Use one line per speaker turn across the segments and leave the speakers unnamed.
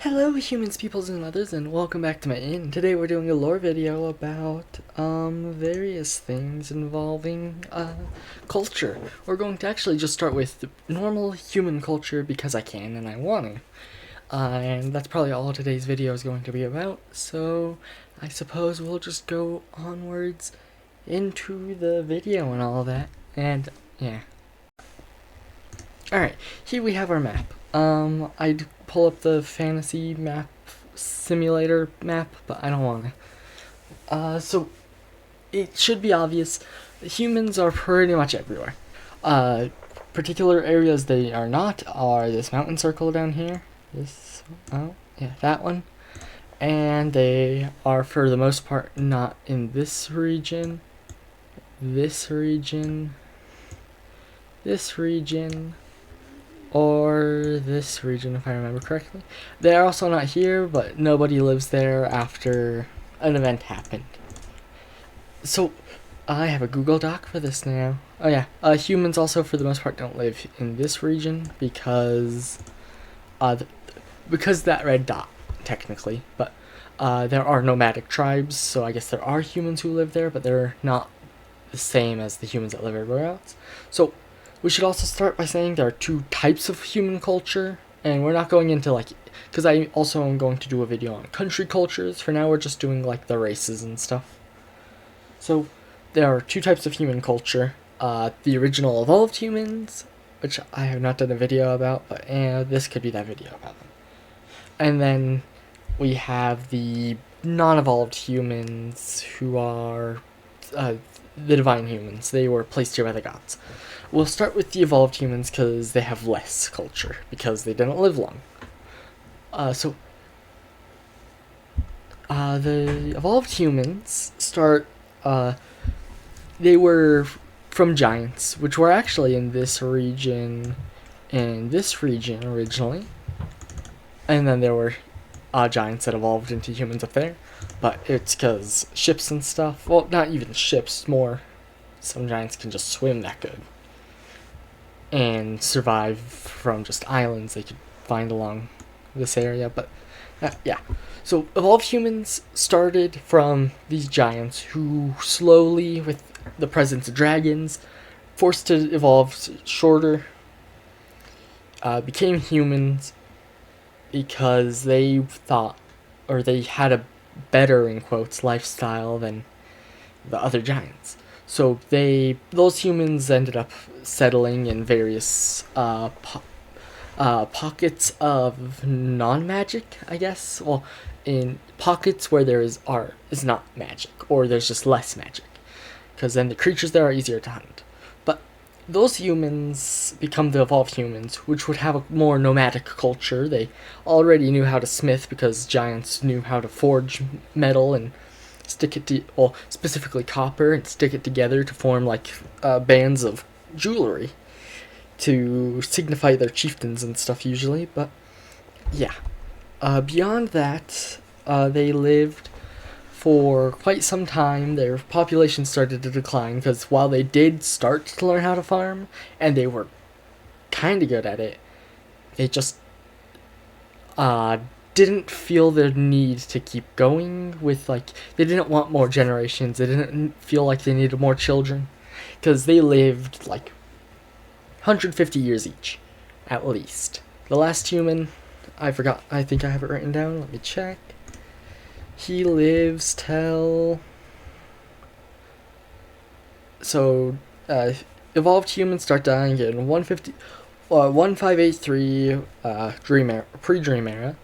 Hello humans, peoples, and others, and welcome back to my inn. Today we're doing a lore video about, various things involving, culture. We're going to actually just start with normal human culture because I can and I want to. And that's probably all today's video is going to be about, so I suppose we'll just go onwards into the video and all that, and yeah. Alright, here we have our map. I'd pull up the fantasy map simulator map, but I don't want to. So it should be obvious. Humans are pretty much everywhere. Particular areas they are not are this mountain circle down here. That one. And they are for the most part not in this region, this region, or this region, if I remember correctly. They are also not here, but nobody lives there after an event happened. So, I have a Google Doc for this now. Oh yeah, humans also for the most part don't live in this region because that red dot, technically. But there are nomadic tribes, so I guess there are humans who live there, but they're not the same as the humans that live everywhere else. So, we should also start by saying there are two types of human culture, and we're not going into because I also am going to do a video on country cultures. For now, we're just doing the races and stuff. So, there are two types of human culture. The original evolved humans, which I have not done a video about, but this could be that video about them. And then we have the non-evolved humans, who are the divine humans. They were placed here by the gods. We'll start with the evolved humans because they have less culture, because they didn't live long. The evolved humans start, they were from giants, which were actually in this region originally. And then there were giants that evolved into humans up there. But it's because ships and stuff, well, not even ships, more some giants can just swim that good and survive from just islands they could find along this area. But yeah, so evolved humans started from these giants who slowly, with the presence of dragons, forced to evolve shorter, became humans because they thought, or they had a better, in quotes, lifestyle than the other giants. So those humans ended up settling in various pockets of non-magic, I guess. Well, in pockets where there is not magic, or there's just less magic, because then the creatures there are easier to hunt. But those humans become the evolved humans, which would have a more nomadic culture. They already knew how to smith because giants knew how to forge metal and stick it to, well, specifically copper, and stick it together to form bands of jewelry to signify their chieftains and stuff usually. But yeah, beyond that, they lived for quite some time. Their population started to decline because while they did start to learn how to farm, and they were kind of good at it, they just didn't feel the need to keep going with, they didn't want more generations. They didn't feel like they needed more children, because they lived 150 years each, at least. The last human, I forgot, I think I have it written down, let me check. He lives till, so, evolved humans start dying in 1583, pre-Dream Era.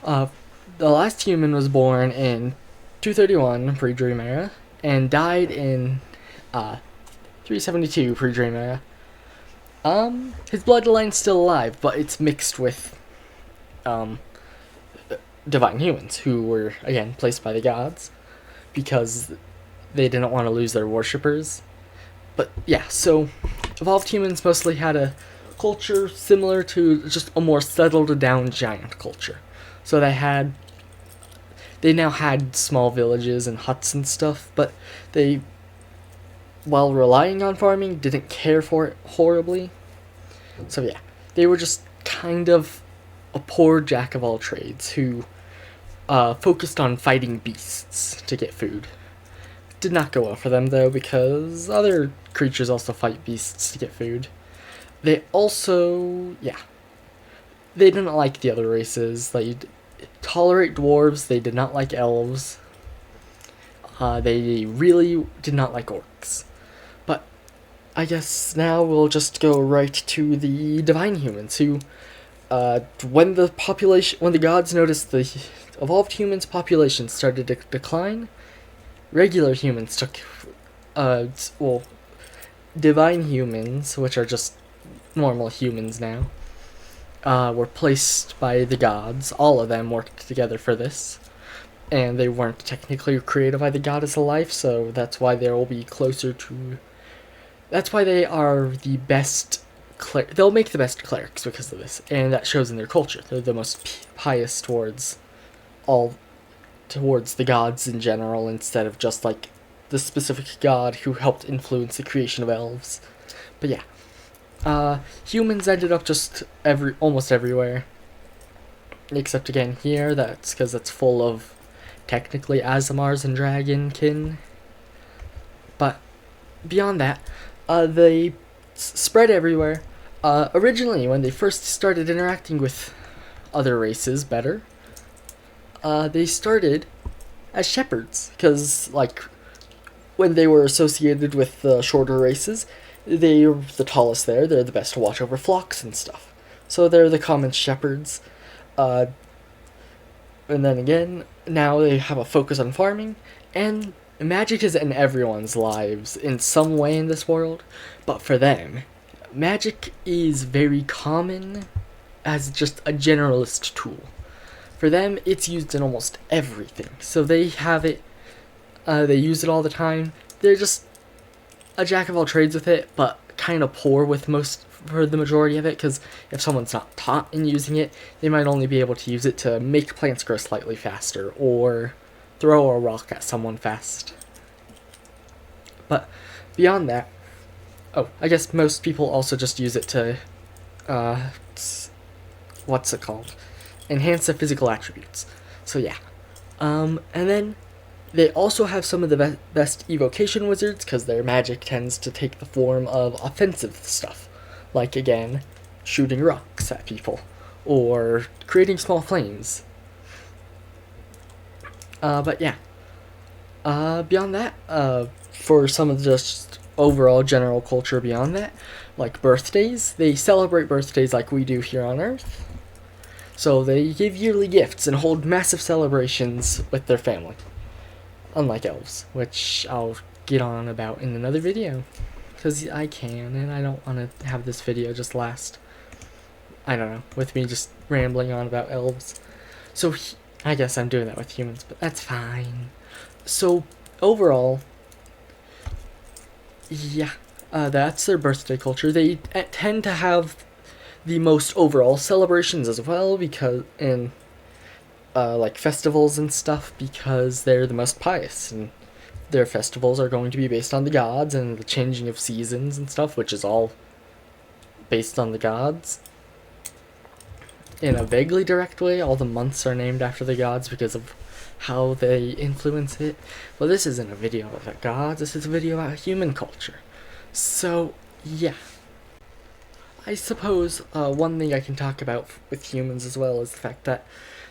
The last human was born in 231 pre-Dream Era and died in 372 pre-Dream Era. His bloodline's still alive, but it's mixed with divine humans, who were again placed by the gods because they didn't want to lose their worshippers. But yeah, so evolved humans mostly had a culture similar to just a more settled down giant culture. So they now had small villages and huts and stuff, but they, while relying on farming, didn't care for it horribly. So yeah, they were just kind of a poor jack of all trades who focused on fighting beasts to get food. Did not go well for them, though, because other creatures also fight beasts to get food. They also, they didn't like the other races. They tolerate dwarves. They did not like elves. They really did not like orcs. But I guess now we'll just go right to the divine humans, who, when the gods noticed the evolved humans' population started to decline, regular humans took, divine humans, which are just normal humans now, were placed by the gods. All of them worked together for this, and they weren't technically created by the goddess of life, so that's why they will be closer to... That's why they are the best... They'll make the best clerics because of this, and that shows in their culture. They're the most pious towards the gods in general, instead of just like the specific god who helped influence the creation of elves. But yeah, humans ended up just almost everywhere, except again here. That's because it's full of technically Aasimars and dragonkin. But beyond that, they spread everywhere. Originally, when they first started interacting with other races better, they started as shepherds, because, like, when they were associated with the shorter races, they were the tallest there. They're the best to watch over flocks and stuff. So they're the common shepherds. And then again, now they have a focus on farming, and magic is in everyone's lives in some way in this world, but for them, magic is very common as just a generalist tool. For them, it's used in almost everything. So they have it, they use it all the time. They're just a jack of all trades with it, but kind of poor for the majority of it, because if someone's not taught in using it, they might only be able to use it to make plants grow slightly faster, or throw a rock at someone fast. But beyond that, I guess most people also just use it to, enhance their physical attributes. So yeah. And then they also have some of the best evocation wizards, because their magic tends to take the form of offensive stuff. Like, again, shooting rocks at people, or creating small flames. But yeah. Beyond that, for some of the just overall general culture beyond that, like birthdays, they celebrate birthdays like we do here on Earth. So they give yearly gifts and hold massive celebrations with their family. Unlike elves, which I'll get on about in another video. Because I can, and I don't want to have this video just last, I don't know, with me just rambling on about elves. So I guess I'm doing that with humans, but that's fine. So overall, yeah, that's their birthday culture. They tend to have the most overall celebrations as well, because like festivals and stuff, because they're the most pious, and their festivals are going to be based on the gods and the changing of seasons and stuff, which is all based on the gods. In a vaguely direct way, all the months are named after the gods because of how they influence it. Well, this isn't a video about gods, this is a video about human culture. So, yeah. I suppose one thing I can talk about with humans as well is the fact that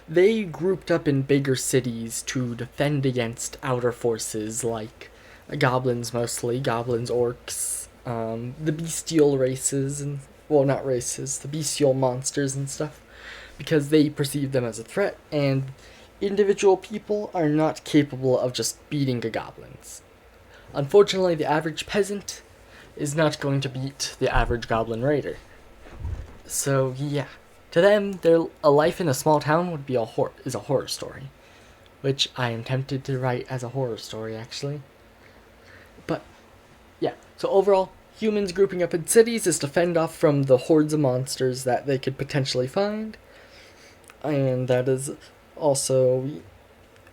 they grouped up in bigger cities to defend against outer forces like goblins mostly, goblins, orcs, the bestial races, and, well, not races, the bestial monsters and stuff, because they perceive them as a threat, and individual people are not capable of just beating the goblins. Unfortunately, the average peasant is not going to beat the average goblin raider. So, yeah. To them, a life in a small town would be a horror story, which I am tempted to write as a horror story, actually. But yeah, so overall, humans grouping up in cities is to fend off from the hordes of monsters that they could potentially find, and that is also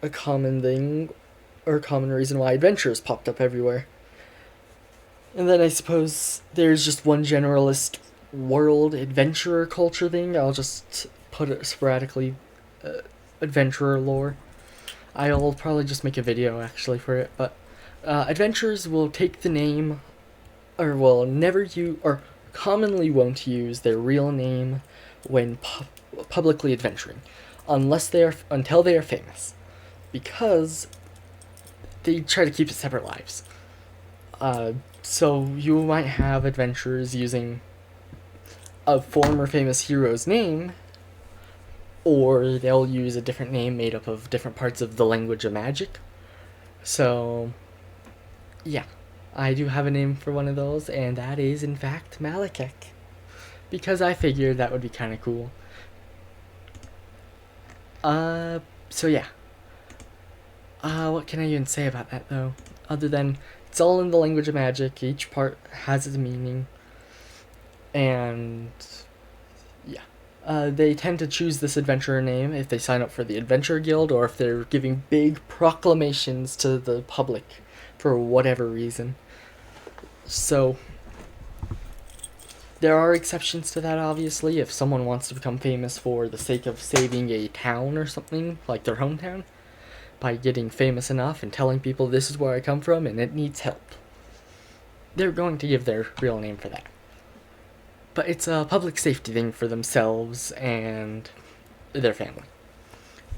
a common thing, or a common reason why adventurers popped up everywhere. And then I suppose there's just one generalist world adventurer culture thing I'll just put it sporadically adventurer lore. I'll probably just make a video actually for it, but adventurers will take the name, or will never use, or commonly won't use their real name when publicly adventuring, until they are famous, because they try to keep separate lives. So you might have adventurers using a former famous hero's name, or they'll use a different name made up of different parts of the language of magic. So, yeah, I do have a name for one of those, and that is, in fact, Malikek. Because I figured that would be kind of cool. So yeah. What can I even say about that, though? Other than, it's all in the language of magic, each part has its meaning, and yeah. They tend to choose this adventurer name if they sign up for the Adventure Guild, or if they're giving big proclamations to the public for whatever reason. So, there are exceptions to that, obviously. If someone wants to become famous for the sake of saving a town or something, like their hometown, by getting famous enough and telling people this is where I come from and it needs help, they're going to give their real name for that. But it's a public safety thing for themselves and their family.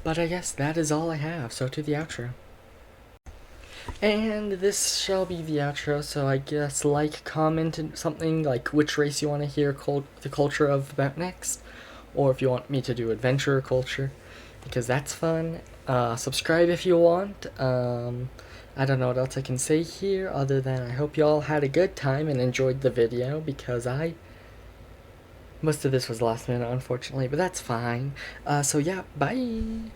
But I guess that is all I have, so to the outro. And this shall be the outro, so I guess comment something like which race you want to hear the culture of about next, or if you want me to do adventurer culture, because that's fun. Subscribe if you want. I don't know what else I can say here, other than I hope you all had a good time and enjoyed the video, because most of this was last minute, unfortunately, but that's fine. So yeah, bye!